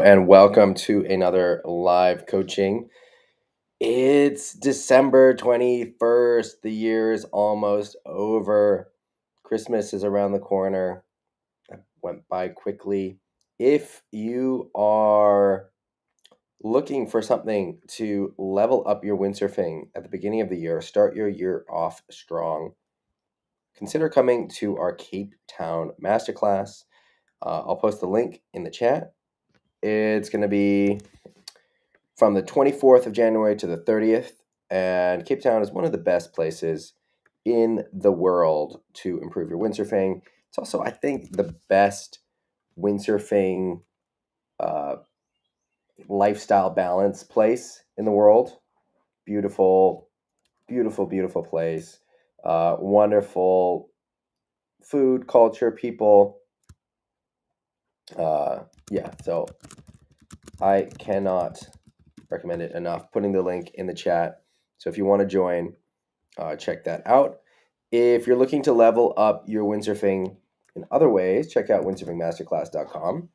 And welcome to another live coaching. It's December 21st. The year is almost over. Christmas is around the corner. It went by quickly. If you are looking for something to level up your windsurfing at the beginning of the year, start your year off strong, consider coming to our Cape Town Masterclass. I'll post the link in the chat. It's going to be from the 24th of January to the 30th, and Cape Town is one of the best places in the world to improve your windsurfing. It's also, I think, the best windsurfing lifestyle balance place in the world. Beautiful, beautiful, beautiful place. Wonderful food, culture, people. So I cannot recommend it enough. Putting the link in the chat. So if you want to join, check that out. If you're looking to level up your windsurfing in other ways, check out windsurfingmasterclass.com.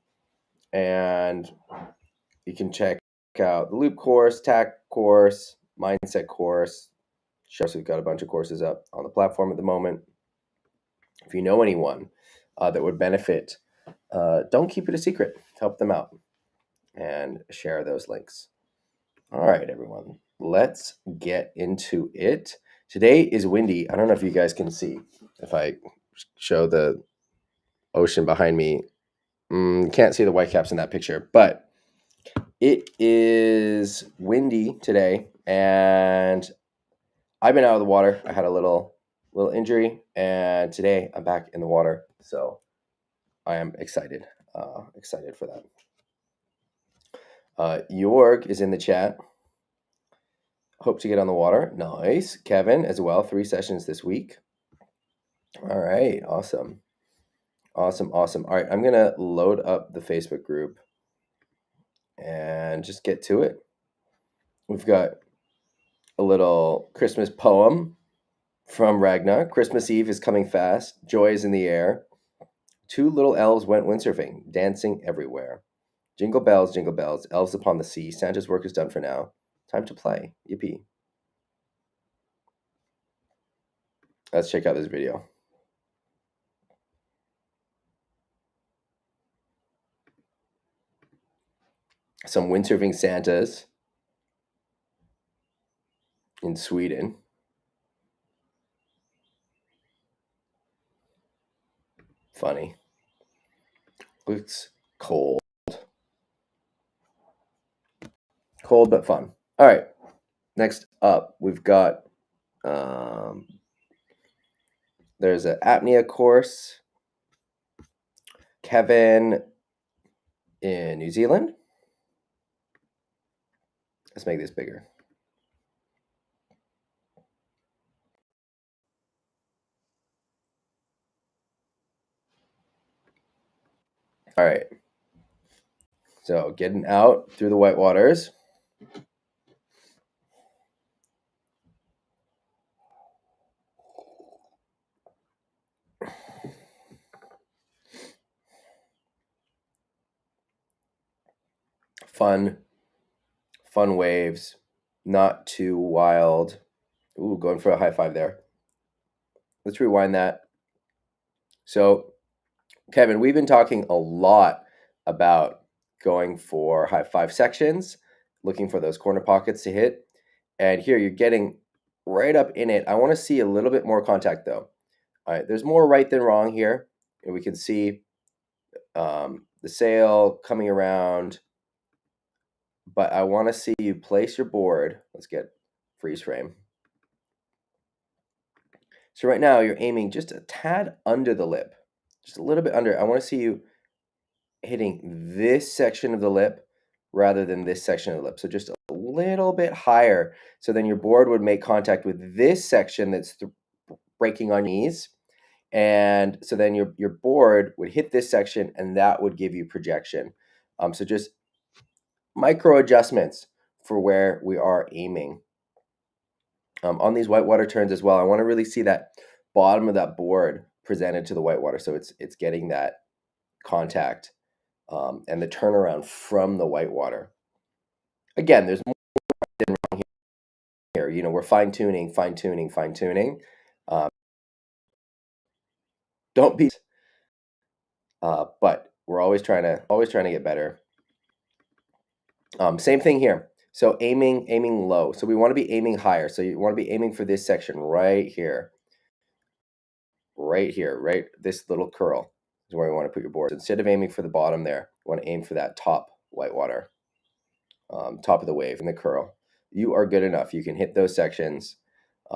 And you can check out the loop course, tack course, mindset course. We've got a bunch of courses up on the platform at the moment. If you know anyone that would benefit, don't keep it a secret. Help them out and share those links. All right, everyone, let's get into it. Today is windy. I don't know if you guys can see. If I show the ocean behind me, can't see the whitecaps in that picture, but it is windy today, and I've been out of the water. I had a little injury, and today I'm back in the water, so I am excited for that. Jorg is in the chat. Hope to get on the water. Nice. Kevin as well. 3 sessions this week. All right. Awesome. All right. I'm going to load up the Facebook group and just get to it. We've got a little Christmas poem from Ragnar. Christmas Eve is coming fast. Joy is in the air. 2 little elves went windsurfing, dancing everywhere. Jingle bells, elves upon the sea. Santa's work is done for now. Time to play. Yippee. Let's check out this video. Some windsurfing Santas in Sweden. Funny. Looks cold. Cold but fun. All right. Next up, we've got there's an apnea course. Kevin in New Zealand. Let's make this bigger. All right. So getting out through the white waters. Fun waves, not too wild. Ooh, going for a high five there. Let's rewind that. So, Kevin, we've been talking a lot about going for high five sections, looking for those corner pockets to hit. And here you're getting right up in it. I want to see a little bit more contact though. All right, there's more right than wrong here. And we can see the sail coming around. But I want to see you place your board. Let's get freeze frame. So right now you're aiming just a tad under the lip, just a little bit under. I want to see you hitting this section of the lip rather than this section of the lip. So just a little bit higher. So then your board would make contact with this section that's breaking on your knees. And so then your board would hit this section and that would give you projection. So just micro adjustments for where we are aiming. On these whitewater turns as well, I want to really see that bottom of that board presented to the whitewater, so it's getting that contact and the turnaround from the whitewater. Again, there's more than wrong here. You know, we're fine tuning. Um, don't be, but we're always trying to get better. Same thing here. So aiming low. So we want to be aiming higher. So you want to be aiming for this section right here. Right? This little curl is where you want to put your board. Instead of aiming for the bottom there, you want to aim for that top whitewater, top of the wave in the curl. You are good enough. You can hit those sections.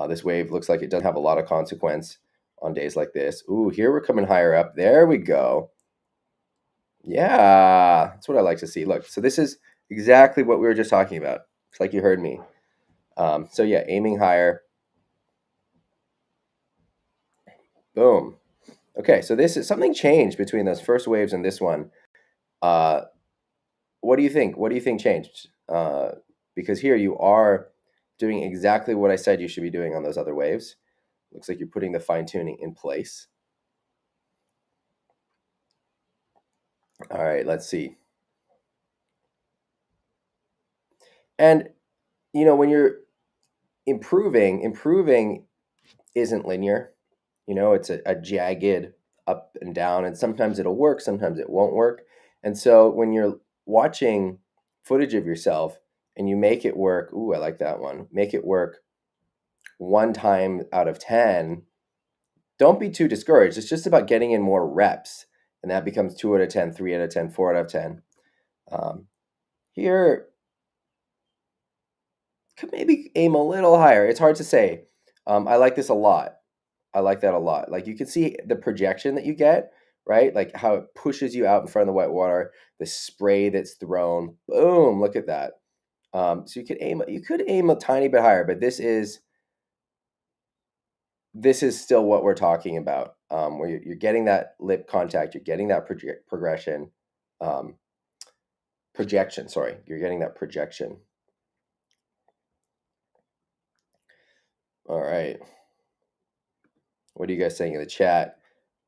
This wave looks like it doesn't have a lot of consequence on days like this. Ooh, here we're coming higher up. There we go. Yeah, that's what I like to see. Look, so this is exactly what we were just talking about. It's like you heard me. So yeah, aiming higher. Boom. Okay, so this is something changed between those first waves and this one. What do you think? What do you think changed? Because here you are doing exactly what I said you should be doing on those other waves. Looks like you're putting the fine tuning in place. All right, let's see. And you know, when you're improving isn't linear. You know, it's a jagged up and down, and sometimes it'll work, sometimes it won't work. And so when you're watching footage of yourself and you make it work, ooh, I like that one, make it work one time out of 10, don't be too discouraged. It's just about getting in more reps, and that becomes 2 out of 10, 3 out of 10, 4 out of 10. Here, could maybe aim a little higher. It's hard to say. I like this a lot. I like that a lot. Like you can see the projection that you get, right? Like how it pushes you out in front of the white water, the spray that's thrown. Boom! Look at that. So you could aim a tiny bit higher, but this is still what we're talking about. Where you're getting that lip contact, you're getting that um, projection. Sorry, you're getting that projection. All right. What are you guys saying in the chat?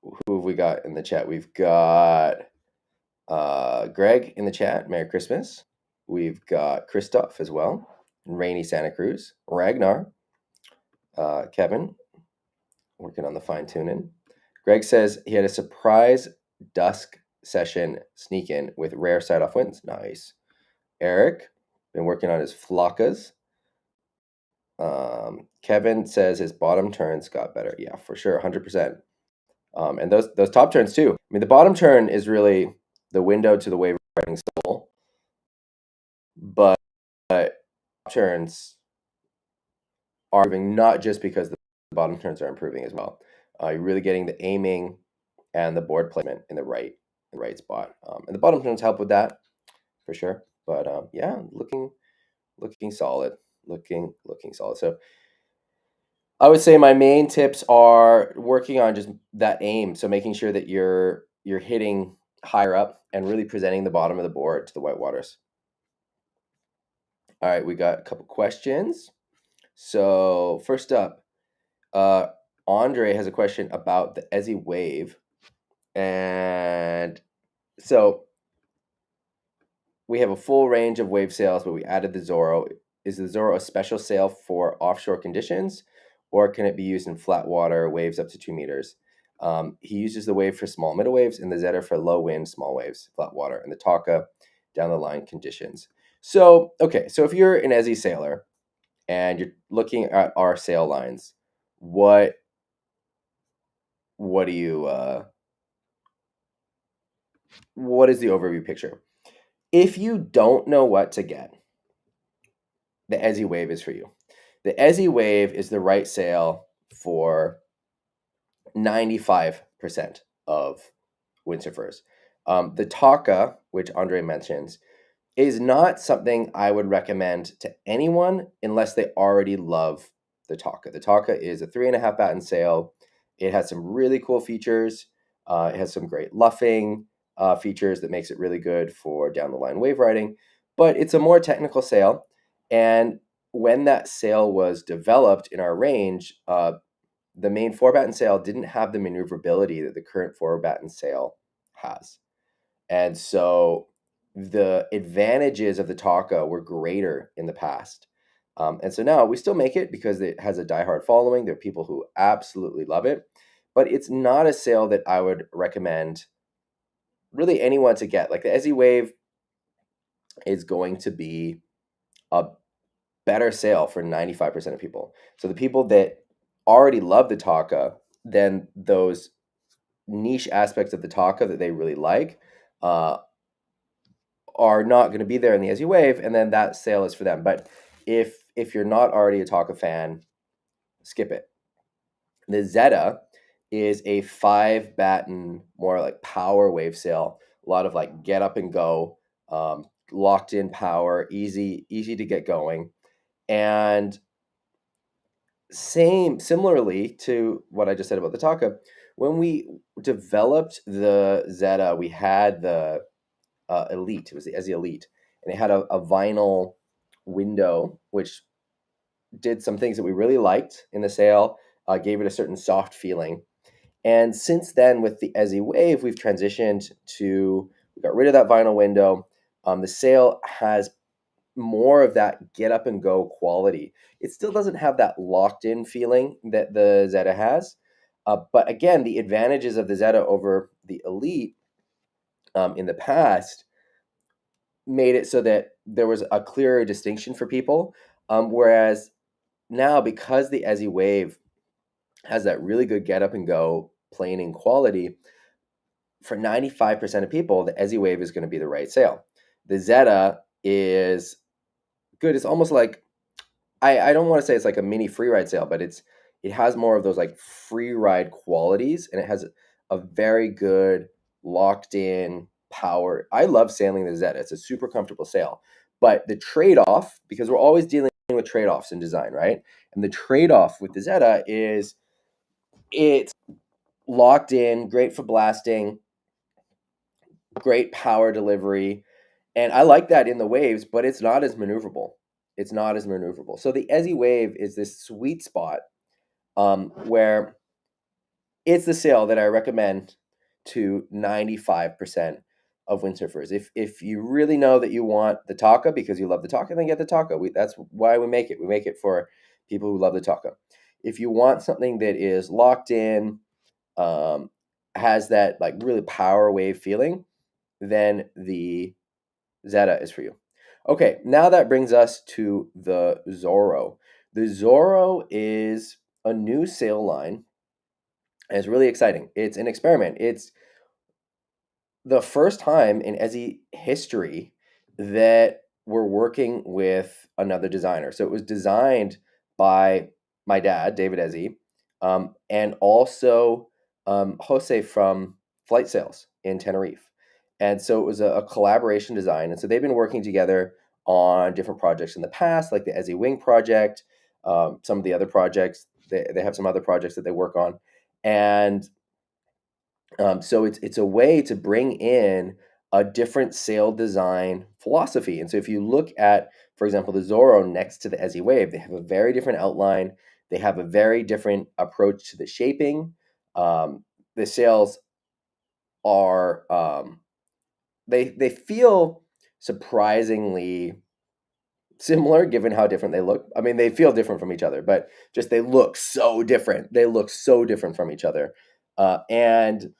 Who have we got in the chat? We've got Greg in the chat. Merry Christmas. We've got Christoph as well. In rainy Santa Cruz. Ragnar. Kevin. Working on the fine tuning. Greg says he had a surprise dusk session sneak in with rare side off winds. Nice. Eric. Been working on his flockas. Kevin says his bottom turns got better. Yeah, for sure. 100%. And those top turns too. I mean, the bottom turn is really the window to the wave riding soul, but top turns are improving not just because the bottom turns are improving as well. You're really getting the aiming and the board placement in the right spot, and the bottom turns help with that for sure. But yeah, looking solid, looking solid. So I would say my main tips are working on just that aim. So making sure that you're hitting higher up and really presenting the bottom of the board to the white waters. All right, we got a couple questions. So first up, Andre has a question about the Ezzy wave. And so we have a full range of wave sails, but we added the Zorro. Is the Zorro a special sail for offshore conditions, or can it be used in flat water waves up to 2 meters? He uses the wave for small middle waves and the Zeta for low wind, small waves, flat water, and the Taka down the line conditions. So, okay, so if you're an Ezzy sailor and you're looking at our sail lines, what do you what is the overview picture? If you don't know what to get, the Ezzy wave is for you. The Ezzy wave is the right sail for 95% of windsurfers. The Taka, which Andre mentions, is not something I would recommend to anyone unless they already love the Taka. The Taka is a 3.5 batten sail. It has some really cool features. It has some great luffing features that makes it really good for down the line wave riding, but it's a more technical sail. And when that sail was developed in our range, the main 4 batten sail didn't have the maneuverability that the current 4 batten sail has. And so the advantages of the Taka were greater in the past. And so now we still make it because it has a diehard following. There are people who absolutely love it, but it's not a sail that I would recommend really anyone to get. Like the Ezzy Wave is going to be a better sail for 95% of people. So the people that already love the Taka, then those niche aspects of the Taka that they really like uh, are not going to be there in the Ezzy Wave, and then that sail is for them. But if you're not already a Taka fan, skip it. The Zeta is a 5 batten, more like power wave sail. A lot of like get up and go, locked in power, easy to get going, and similarly to what I just said about the Taka. When we developed the Zeta, we had the Elite. It was the Ezzy Elite, and it had a vinyl window, which did some things that we really liked in the sail, gave it a certain soft feeling. And since then, with the Ezzy Wave, we've transitioned to, we got rid of that vinyl window. The sail has more of that get up and go quality. It still doesn't have that locked in feeling that the Zeta has. But again, the advantages of the Zeta over the Elite in the past made it so that there was a clearer distinction for people. Whereas now, because the Ezzy Wave has that really good get up and go planing quality, for 95% of people, the Ezzy Wave is going to be the right sail. The Zeta is good. It's almost like, I don't want to say it's like a mini free ride sail, but it has more of those like free ride qualities, and it has a very good locked in power. I love sailing the Zeta. It's a super comfortable sail. But the trade-off, because we're always dealing with trade-offs in design, right? And the trade-off with the Zeta is it's locked in, great for blasting, great power delivery. And I like that in the waves, but it's not as maneuverable. It's not as maneuverable. So the Ezzy Wave is this sweet spot where it's the sail that I recommend to 95% of windsurfers. If you really know that you want the Taka because you love the Taka, then get the Taka. That's why we make it. We make it for people who love the Taka. If you want something that is locked in, um, has that like really power wave feeling, then the Zeta is for you. Okay, now that brings us to the Zorro. The Zorro is a new sail line, and it's really exciting. It's an experiment. It's the first time in Ezzy history that we're working with another designer. So it was designed by my dad, David Ezzy, and also Jose from Flight Sales in Tenerife. And so it was a collaboration design. And so they've been working together on different projects in the past, like the Ezzy Wing project, some of the other projects. They have some other projects that they work on. And so it's a way to bring in a different sail design philosophy. And so if you look at, for example, the Zorro next to the Ezzy Wave, they have a very different outline. They have a very different approach to the shaping. The sails are they feel surprisingly similar given how different they look. I mean, they feel different from each other, but just they look so different. They look so different from each other, and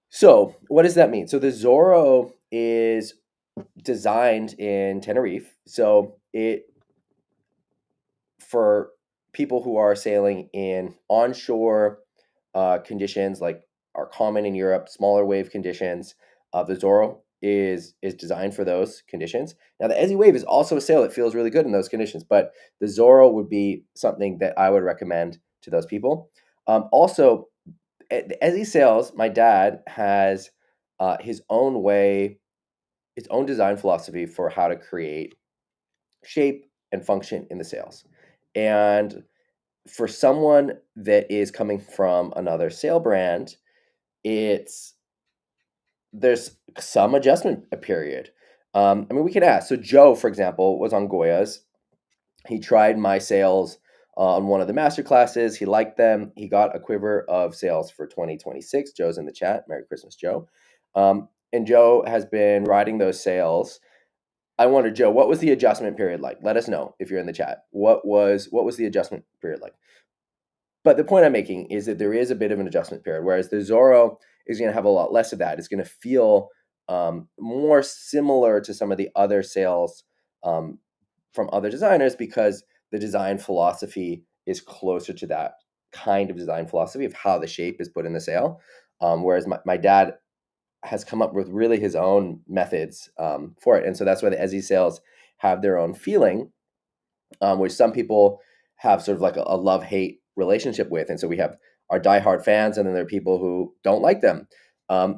so, what does that mean? So, the Zorro is designed in Tenerife. So, it for people who are sailing in onshore conditions like are common in Europe, smaller wave conditions, the Zorro is designed for those conditions. Now, the Ezzy Wave is also a sail that feels really good in those conditions, but the Zorro would be something that I would recommend to those people. Also, as he sails, my dad has his own way, his own design philosophy for how to create shape and function in the sails. And for someone that is coming from another sail brand, it's there's some adjustment period. I mean, we can ask. So Joe, for example, was on Goya's. He tried my sails on one of the master classes. He liked them. He got a quiver of sails for 2026. Joe's in the chat. Merry Christmas, Joe. and Joe has been riding those sails. I wonder, Joe, what was the adjustment period like? Let us know if you're in the chat. What was the adjustment period like? But the point I'm making is that there is a bit of an adjustment period, whereas the Zorro is going to have a lot less of that. It's going to feel more similar to some of the other sails um, from other designers because the design philosophy is closer to that kind of design philosophy of how the shape is put in the sail. Whereas my dad has come up with really his own methods for it. And so that's why the Ezzy sails have their own feeling, which some people have sort of like a love hate relationship with. And so we have our diehard fans, and then there are people who don't like them,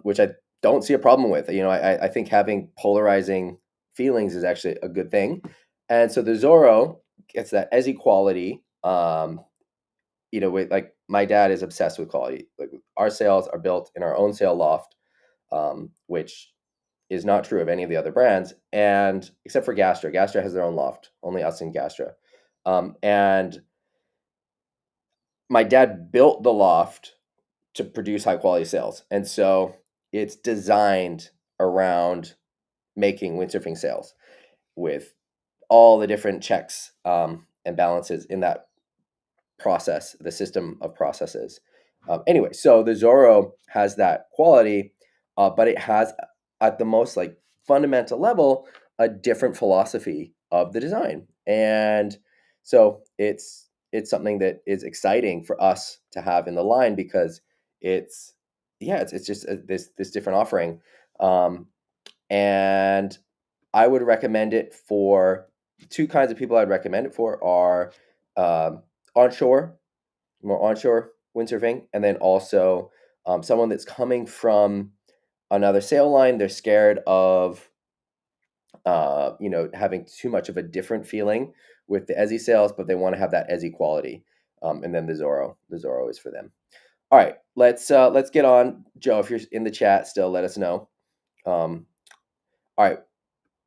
which I don't see a problem with. I think having polarizing feelings is actually a good thing. And so the Zorro gets that Ezzy quality. With like my dad is obsessed with quality. Like our sails are built in our own sail loft, which is not true of any of the other brands, and except for Gastra. Gastra has their own loft. Only us and Gastra. And my dad built the loft to produce high quality sails, and so it's designed around making windsurfing sails with all the different checks and balances in that process, the system of processes. Anyway, so the Zorro has that quality, but it has, at the most like fundamental level, a different philosophy of the design, and so it's something that is exciting for us to have in the line because it's yeah, it's just this different offering, and I would recommend it for two kinds of people. I'd recommend it for are onshore, more onshore windsurfing, and then also someone that's coming from another sail line. They're scared of having too much of a different feeling with the Ezzy sails, but they want to have that Ezzy quality. And then the Zorro is for them. All right, let's get on, Joe. If you're in the chat still, let us know. All right,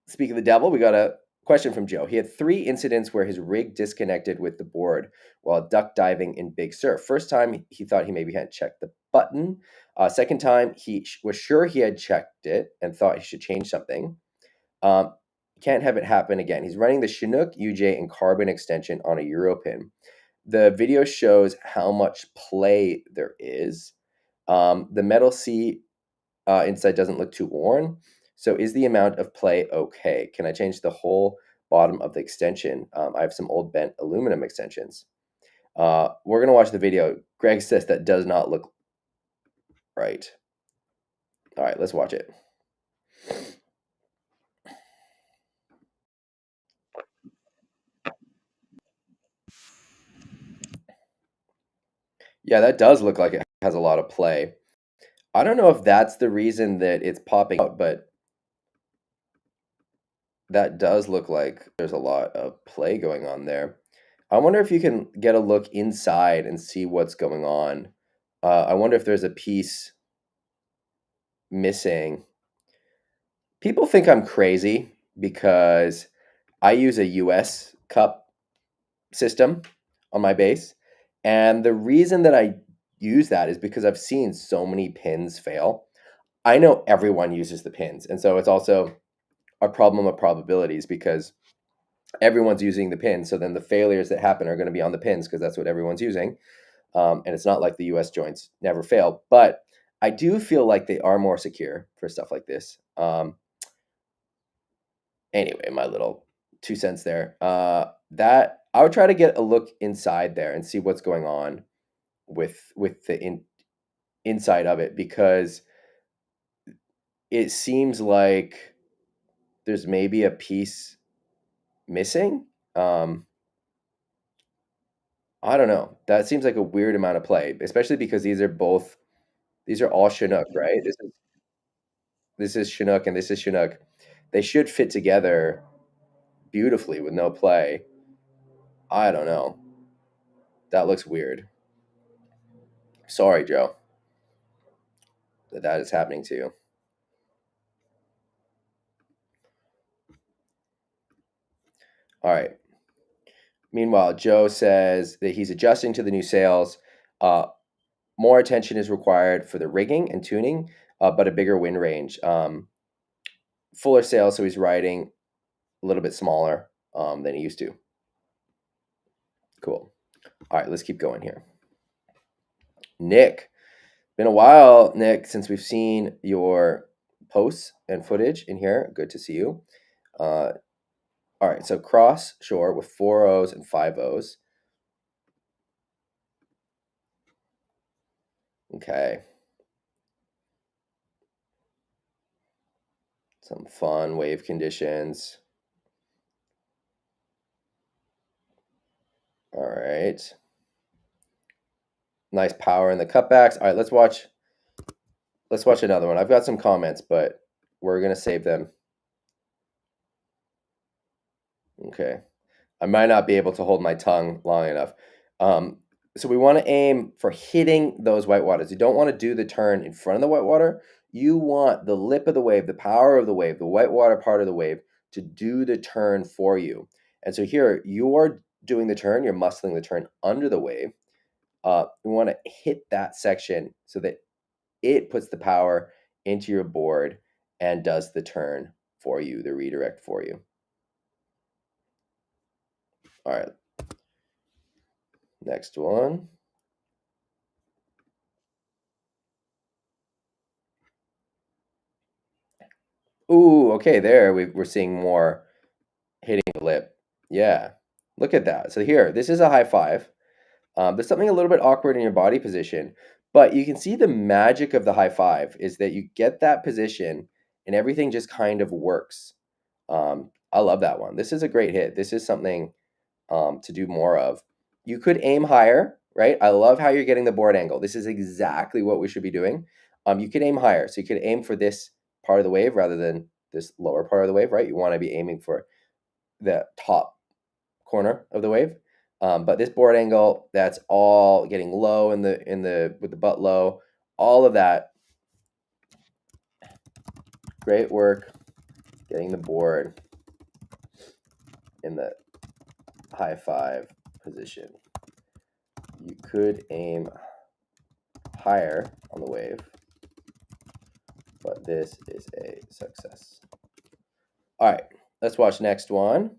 speak of the devil, we got a question from Joe. He had 3 incidents where his rig disconnected with the board while duck diving in big surf. First time, he thought he maybe hadn't checked the button. Second time, he was sure he had checked it and thought he should change something. Um, can't have it happen again. He's running the Chinook, UJ, and carbon extension on a Europin. The video shows how much play there is. The metal seat inside doesn't look too worn. So is the amount of play okay? Can I change the whole bottom of the extension? I have some old bent aluminum extensions. We're going to watch the video. Greg says that does not look right. All right, let's watch it. Yeah, that does look like it has a lot of play. I don't know if that's the reason that it's popping out, but that does look like there's a lot of play going on there. I wonder if you can get a look inside and see what's going on. I wonder if there's a piece missing. People think I'm crazy because I use a US cup system on my base. And the reason that I use that is because I've seen so many pins fail. I know everyone uses the pins. And so it's also a problem of probabilities because everyone's using the pins. So then the failures that happen are going to be on the pins because that's what everyone's using. And it's not like the US joints never fail. But I do feel like they are more secure for stuff like this. Anyway, my little 2 cents there. That I would try to get a look inside there and see what's going on with the inside of it because it seems like there's maybe a piece missing. I don't know. That seems like a weird amount of play, especially because these are all Chinook, right? This is Chinook and this is Chinook. They should fit together beautifully with no play. I don't know. That looks weird. Sorry, Joe, that is happening to you. All right. Meanwhile, Joe says that he's adjusting to the new sails. Uh, more attention is required for the rigging and tuning. but a bigger wind range. Fuller sail, so he's riding a little bit smaller than he used to. Cool. All right, let's keep going here. Nick. Been a while, Nick, since we've seen your posts and footage in here. Good to see you. All right, so cross shore with 4 O's and 5 O's. Okay. Some fun wave conditions. All right. Nice power in the cutbacks. All right, let's watch another one. I've got some comments, but we're going to save them. Okay. I might not be able to hold my tongue long enough. So we want to aim for hitting those whitewaters. You don't want to do the turn in front of the whitewater. You want the lip of the wave, the power of the wave, the whitewater part of the wave to do the turn for you. And so here you're doing the turn, you're muscling the turn under the wave. We want to hit that section so that it puts the power into your board and does the turn for you, the redirect for you. All right. Next one. Ooh, okay, there we're seeing more hitting the lip. Yeah, look at that. So here, this is a high five. There's something a little bit awkward in your body position, but you can see the magic of the high five is that you get that position and everything just kind of works. I love that one. This is a great hit. This is something to do more of. You could aim higher, right? I love how you're getting the board angle. This is exactly what we should be doing. You could aim higher. So you could aim for this part of the wave rather than this lower part of the wave, right? You want to be aiming for the top corner of the wave. But this board angle, that's all getting low in the with the butt low, all of that. Great work getting the board in the high five position. You could aim higher on the wave, but this is a success. All right, let's watch next one.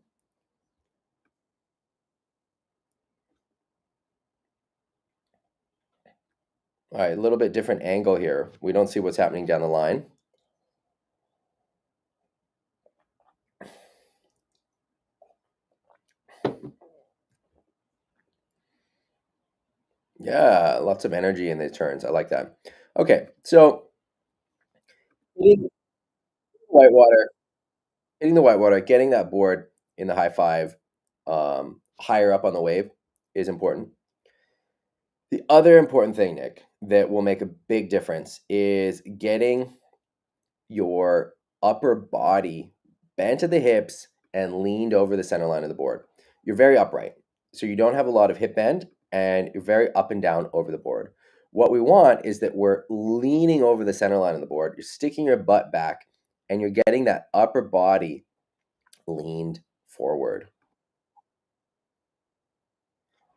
All right, a little bit different angle here. We don't see what's happening down the line. Yeah, lots of energy in the turns. I like that. Okay, so hitting whitewater, hitting the whitewater, getting that board in the high five, higher up on the wave is important. The other important thing, Nick, that will make a big difference is getting your upper body bent at the hips and leaned over the center line of the board. You're very upright, so you don't have a lot of hip bend and you're very up and down over the board. What we want is that we're leaning over the center line of the board, you're sticking your butt back, and you're getting that upper body leaned forward.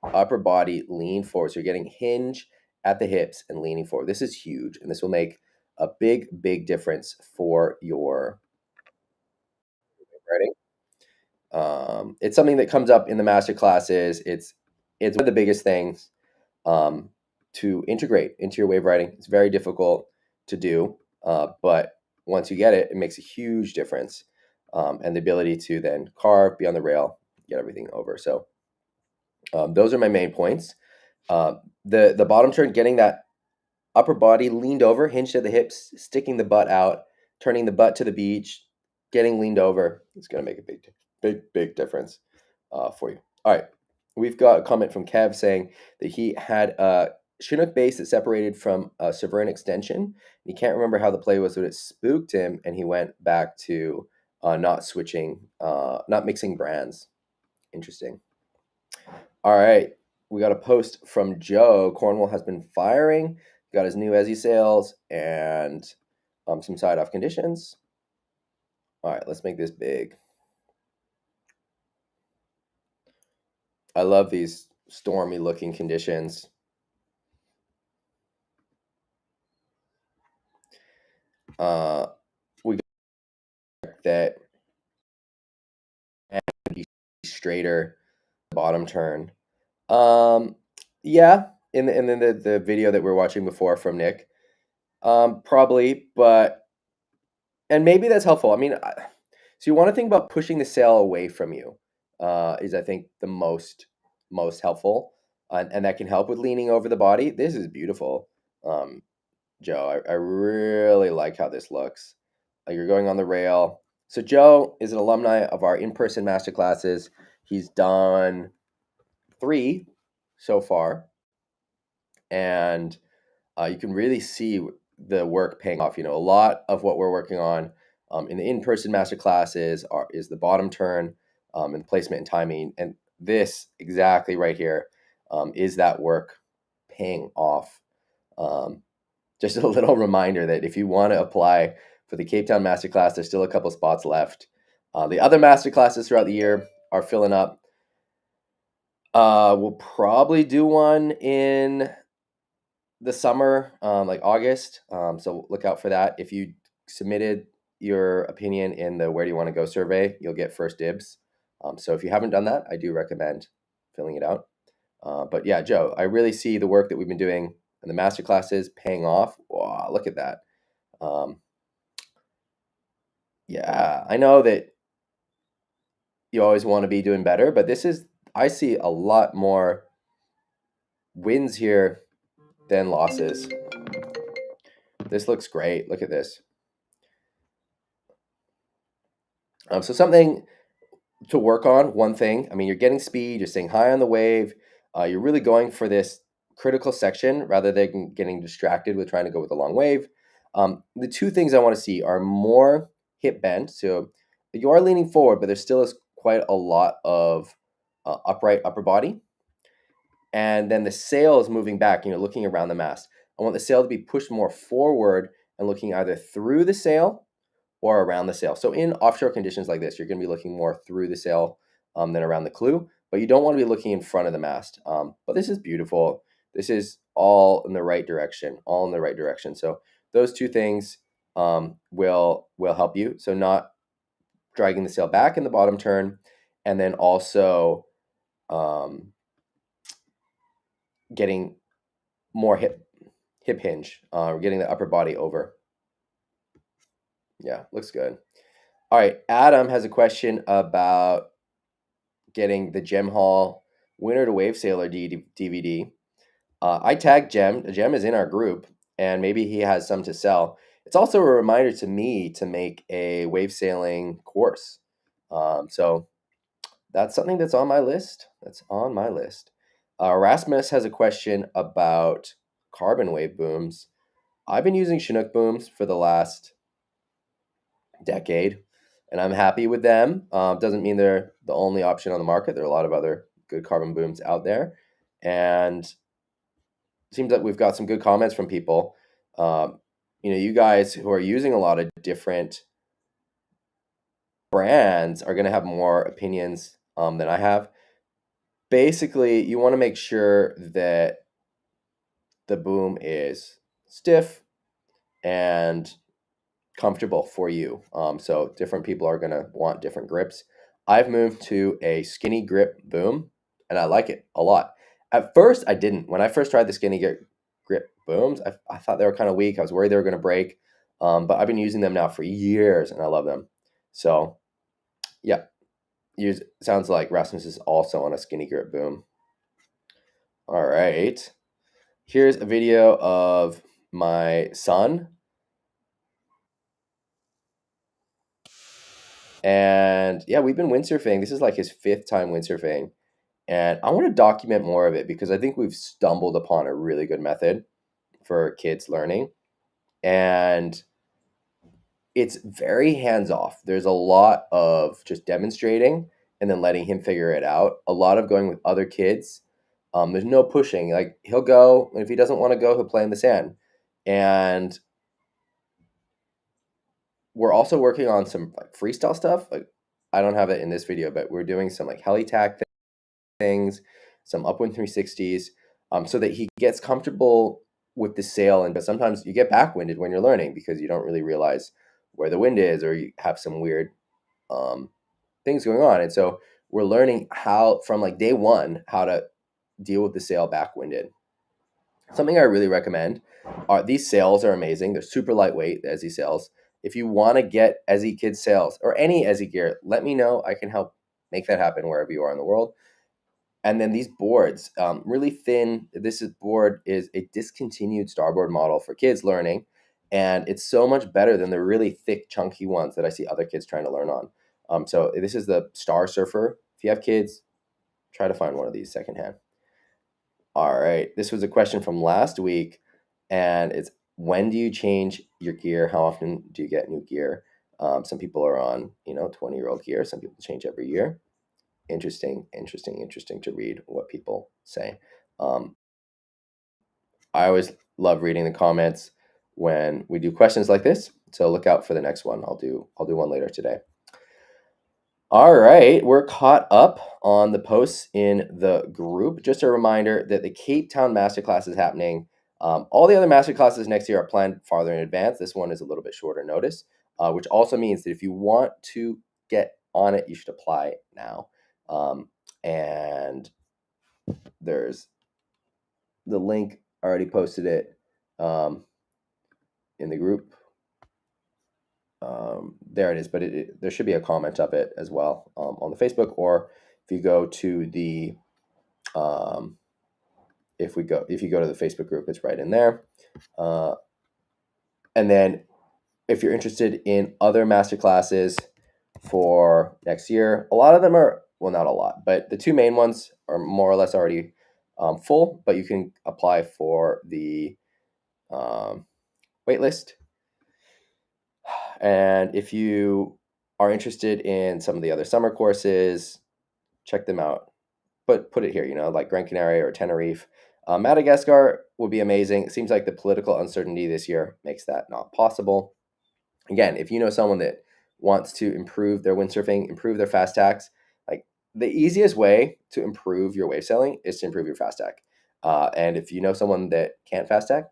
Upper body lean forward. So you're getting hinge at the hips and leaning forward. This is huge, and this will make a big, big difference for your riding. It's something that comes up in the master classes. It's one of the biggest things to integrate into your wave riding. It's very difficult to do, but once you get it, it makes a huge difference. And the ability to then carve, be on the rail, get everything over. So those are my main points. The bottom turn, getting that upper body leaned over, hinged at the hips, sticking the butt out, turning the butt to the beach, getting leaned over. It's going to make a big difference for you. All right. We've got a comment from Kev saying that he had a Chinook base that separated from a Severin extension. He can't remember how the play was, but it spooked him, and he went back to not mixing brands. Interesting. All right. We got a post from Joe. Cornwall has been firing. Got his new Ezzy sails and some side off conditions. All right, let's make this big. I love these stormy looking conditions. we got that and be straighter bottom turn. Yeah, and then the video that we are watching before from Nick, probably, but and maybe that's helpful. I mean, so you want to think about pushing the sail away from you, is I think the most helpful, and that can help with leaning over the body. This is beautiful, um, Joe. I really like how this looks. You're going on the rail. So Joe is an alumni of our in-person masterclasses. He's done 3 so far, and you can really see the work paying off. A lot of what we're working on in the in-person master classes is the bottom turn, and placement and timing. And this exactly right here is that work paying off. Um, just a little reminder that if you want to apply for the Cape Town Masterclass, there's still a couple spots left. The other masterclasses throughout the year are filling up. We'll probably do one in the summer, like August. So look out for that. If you submitted your opinion in the "Where do you want to go" survey, you'll get first dibs. So if you haven't done that, I do recommend filling it out. But yeah, Joe, I really see the work that we've been doing in the master classes paying off. Wow, look at that. Um, yeah, I know that you always want to be doing better, but I see a lot more wins here than losses. This looks great. Look at this. So something to work on, one thing. I mean, you're getting speed, you're staying high on the wave, you're really going for this critical section rather than getting distracted with trying to go with a long wave. The 2 things I want to see are more hip bend. So you are leaning forward, but there still is quite a lot of upright upper body. And then the sail is moving back, looking around the mast. I want the sail to be pushed more forward and looking either through the sail or around the sail. So in offshore conditions like this, you're going to be looking more through the sail than around the clew, but you don't want to be looking in front of the mast. But this is beautiful. This is all in the right direction, all in the right direction. So those 2 things will help you. So not dragging the sail back in the bottom turn, and then also getting more hip hinge, getting the upper body over. Yeah, looks good. All right, Adam has a question about getting the Gem Hall Winter to Wave Sailor DVD. I tagged Gem. Gem is in our group, and maybe he has some to sell. It's also a reminder to me to make a wave sailing course. So that's something that's on my list. Rasmus has a question about carbon wave booms. I've been using Chinook booms for the last decade, and I'm happy with them. Doesn't mean they're the only option on the market. There are a lot of other good carbon booms out there, and it seems like we've got some good comments from people. You guys who are using a lot of different brands are going to have more opinions than I have. Basically, you want to make sure that the boom is stiff and comfortable for you. So different people are going to want different grips. I've moved to a skinny grip boom, and I like it a lot. At first, I didn't. When I first tried the skinny grip booms, I thought they were kind of weak. I was worried they were going to break, but I've been using them now for years, and I love them. So, yeah, sounds like Rasmus is also on a skinny grip boom. All right. Here's a video of my son. And yeah, we've been windsurfing. This is like his 5th time windsurfing. And I want to document more of it because I think we've stumbled upon a really good method for kids learning. And it's very hands off. There's a lot of just demonstrating and then letting him figure it out. A lot of going with other kids. There's no pushing. Like he'll go, and if he doesn't want to go, he'll play in the sand. And we're also working on some like freestyle stuff. Like I don't have it in this video, but we're doing some like heli tack things, some upwind 360s, so that he gets comfortable with the sail, but sometimes you get backwinded when you're learning because you don't really realize where the wind is, or you have some weird um, things going on. And so we're learning how from like day one how to deal with the sail backwinded. Something I really recommend are these sails are amazing. They're super lightweight, the Ezzy sails. If you want to get Ezzy Kids sails or any Ezzy gear, let me know. I can help make that happen wherever you are in the world. And then these boards, really thin. Board is a discontinued starboard model for kids learning, and it's so much better than the really thick, chunky ones that I see other kids trying to learn on. So this is the Star Surfer. If you have kids, try to find one of these secondhand. All right, this was a question from last week, and it's when do you change your gear? How often do you get new gear? Some people are on 20-year-old gear. Some people change every year. Interesting to read what people say. I always love reading the comments when we do questions like this, so look out for the next one. I'll do one later today. All right, we're caught up on the posts in the group. Just a reminder that the Cape Town Masterclass is happening. All the other Masterclasses next year are planned farther in advance. This one is a little bit shorter notice, which also means that if you want to get on it, you should apply now. And there's the link. I already posted it in the group. There it is, but there should be a comment of it as well on the Facebook, or if you go to the if you go to the Facebook group, it's right in there. And then if you're interested in other master classes for next year, a lot of them are, well, not a lot, but the two main ones are more or less already full, but you can apply for the wait list. And if you are interested in some of the other summer courses, check them out. But put it here, like Gran Canaria or Tenerife. Madagascar would be amazing. It seems like the political uncertainty this year makes that not possible. Again, if you know someone that wants to improve their windsurfing, improve their fast tacks, like the easiest way to improve your wave sailing is to improve your fast tack. And if you know someone that can't fast tack,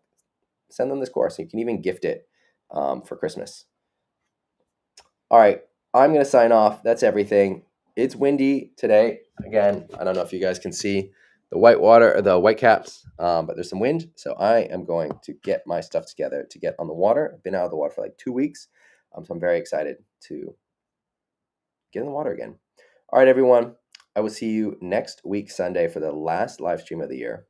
send them this course. You can even gift it for Christmas. All right, I'm going to sign off. That's everything. It's windy today. Again, I don't know if you guys can see the white water or the white caps, but there's some wind. So I am going to get my stuff together to get on the water. I've been out of the water for like 2 weeks. So I'm very excited to get in the water again. All right, everyone. I will see you next week, Sunday, for the last live stream of the year.